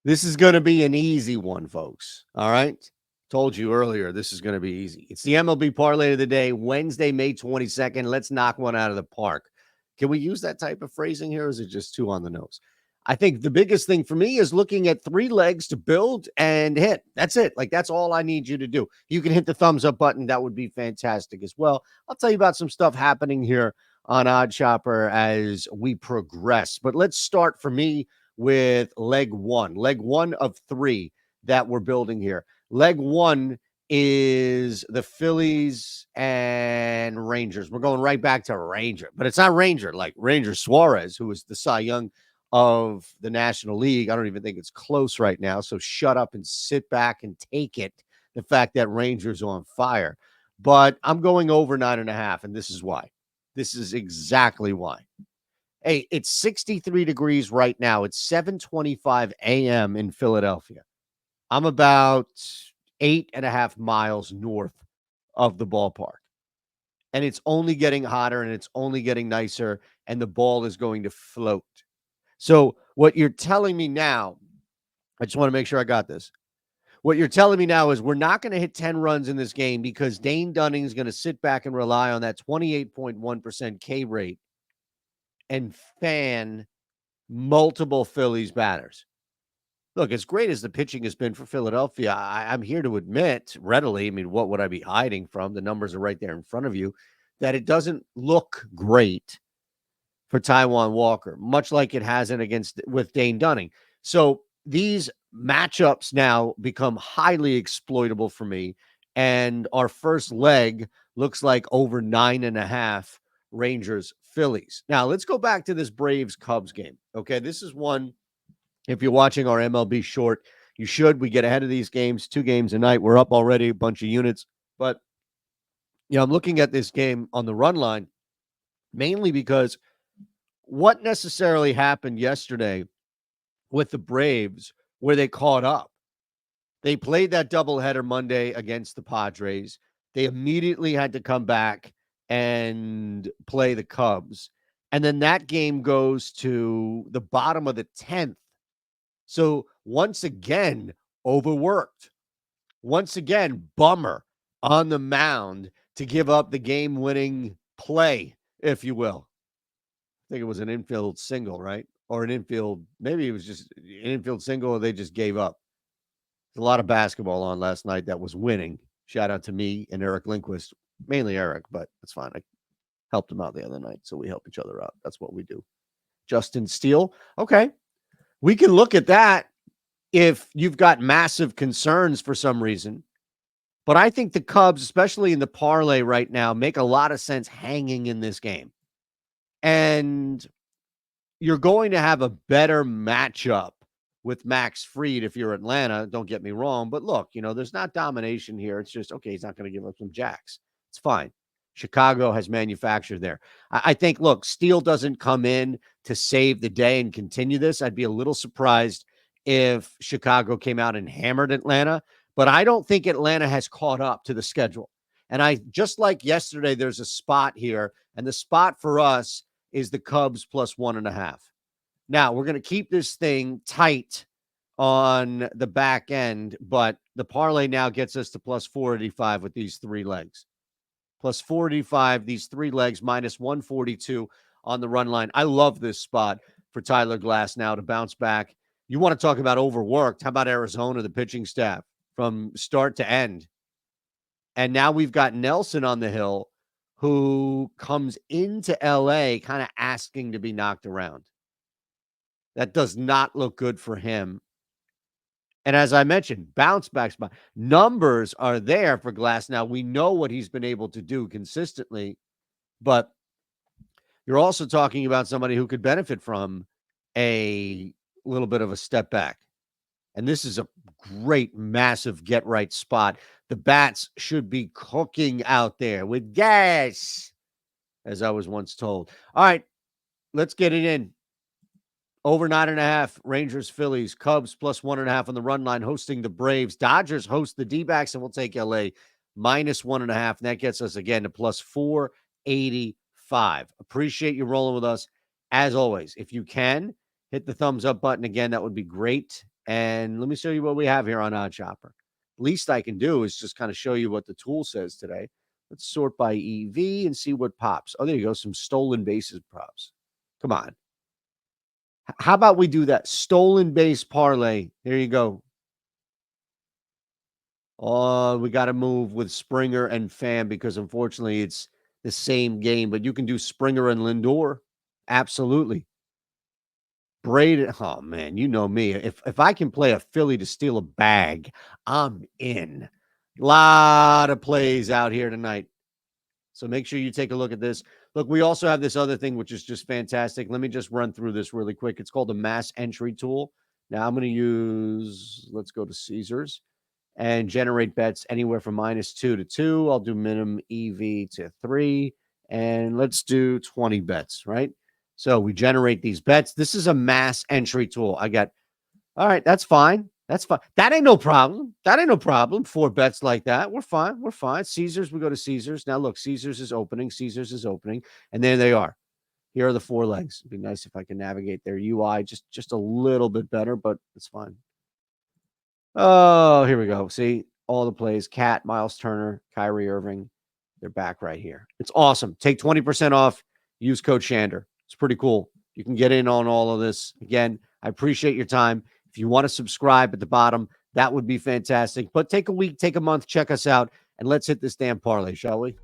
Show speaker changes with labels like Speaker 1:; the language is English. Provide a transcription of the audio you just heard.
Speaker 1: This is going to be an easy one, folks. All right. Told you earlier, this is going to be easy. It's the MLB Parlay of the day, Wednesday, May 22nd. Let's knock one out of the park. Can we use that type of phrasing here, or is it just too on the nose? I think the biggest thing for me is looking at three legs to build and hit. That's it. Like, that's all I need you to do. You can hit the thumbs up button. That would be fantastic as well. I'll tell you about some stuff happening here on Odd Shopper as we progress. But let's start for me with leg one of three that we're building here. Leg one is the Phillies and Rangers. We're going right back to Ranger, but it's not Ranger like Ranger Suarez, who is the Cy Young of the National League. I don't even think it's close right now. So shut up and sit back and take it. The fact that Rangers are on fire, but I'm going over 9.5, and this is why. This is exactly why. Hey, it's 63 degrees right now. It's 7:25 a.m. in Philadelphia. I'm about 8.5 miles north of the ballpark. And it's only getting hotter and it's only getting nicer, and the ball is going to float. So, what you're telling me now, I just want to make sure I got this. What you're telling me now is we're not going to hit 10 runs in this game because Dane Dunning is going to sit back and rely on that 28.1% K rate and fan multiple Phillies batters. Look, as great as the pitching has been for Philadelphia, I'm here to admit readily, I mean, what would I be hiding from? The numbers are right there in front of you, that it doesn't look great for Taijuan Walker, much like it hasn't against with Dane Dunning. So these matchups now become highly exploitable for me. And our first leg looks like over 9.5 Rangers Phillies. Now let's go back to this Braves Cubs game. Okay. This is one, if you're watching our MLB short, you should. We get ahead of these games, 2 games a night. We're up already a bunch of units. But, I'm looking at this game on the run line mainly because what necessarily happened yesterday with the Braves where they caught up. They played that doubleheader Monday against the Padres. They immediately had to come back and play the Cubs. And then that game goes to the bottom of the 10th. So once again, overworked. Once again, bummer on the mound to give up the game-winning play, if you will. I think it was an infield single, right? Or an infield, maybe it was just an infield single, or they just gave up. There's a lot of basketball on last night that was winning. Shout out to me and Eric Lindquist, mainly Eric, but that's fine. I helped him out the other night, so we help each other out. That's what we do. Justin Steele. Okay. We can look at that if you've got massive concerns for some reason. But I think the Cubs, especially in the parlay right now, make a lot of sense hanging in this game. And you're going to have a better matchup with Max Fried if you're Atlanta. Don't get me wrong. But look, there's not domination here. It's just, okay, he's not going to give up some jacks. It's fine. Chicago has manufactured there. I think, look, Steele doesn't come in to save the day and continue this. I'd be a little surprised if Chicago came out and hammered Atlanta. But I don't think Atlanta has caught up to the schedule. And I just like yesterday, there's a spot here. And the spot for us is the Cubs plus 1.5. Now, we're going to keep this thing tight on the back end, but the parlay now gets us to plus 485 with these 3 legs. Plus 485, these 3 legs, minus 142 on the run line. I love this spot for Tyler Glass now to bounce back. You want to talk about overworked. How about Arizona, the pitching staff, from start to end? And now we've got Nelson on the hill, who comes into LA kind of asking to be knocked around. That does not look good for him. And as I mentioned, bounce back spot. Numbers are there for Glass. Now, we know what he's been able to do consistently, but you're also talking about somebody who could benefit from a little bit of a step back. And this is a great, massive get-right spot. The bats should be cooking out there with gas, as I was once told. All right, let's get it in. Over 9.5, Rangers, Phillies, Cubs plus 1.5 on the run line, hosting the Braves. Dodgers host the D-backs, and we'll take LA minus 1.5. And that gets us again to plus 485. Appreciate you rolling with us. As always, if you can, hit the thumbs up button again. That would be great. And let me show you what we have here on Odd Chopper. Least I can do is just kind of show you what the tool says today. Let's sort by EV and see what pops. Oh, there you go. Some stolen bases props. Come on. How about we do that? Stolen base parlay. There you go. Oh, we got to move with Springer and Pham because unfortunately it's the same game, but you can do Springer and Lindor. Absolutely. Braden, oh man, you know me. If I can play a Philly to steal a bag, I'm in. Lot of plays out here tonight. So make sure you take a look at this. Look, we also have this other thing, which is just fantastic. Let me just run through this really quick. It's called the mass entry tool. Now I'm going to use, let's go to Caesars and generate bets anywhere from -2 to 2. I'll do minimum EV to 3. And let's do 20 bets, right? So we generate these bets. This is a mass entry tool. I got, all right, that's fine. That's fine. That ain't no problem. That ain't no problem. 4 bets like that. We're fine. We're fine. Caesars, we go to Caesars. Now, look, Caesars is opening. Caesars is opening. And there they are. Here are the 4 legs. It'd be nice if I can navigate their UI just a little bit better, but it's fine. Oh, here we go. See all the plays. Cat, Miles Turner, Kyrie Irving. They're back right here. It's awesome. Take 20% off. Use code Shander. It's pretty cool. You can get in on all of this. Again, I appreciate your time. If you want to subscribe at the bottom, that would be fantastic. But take a week, take a month, check us out, and let's hit this damn parlay, shall we?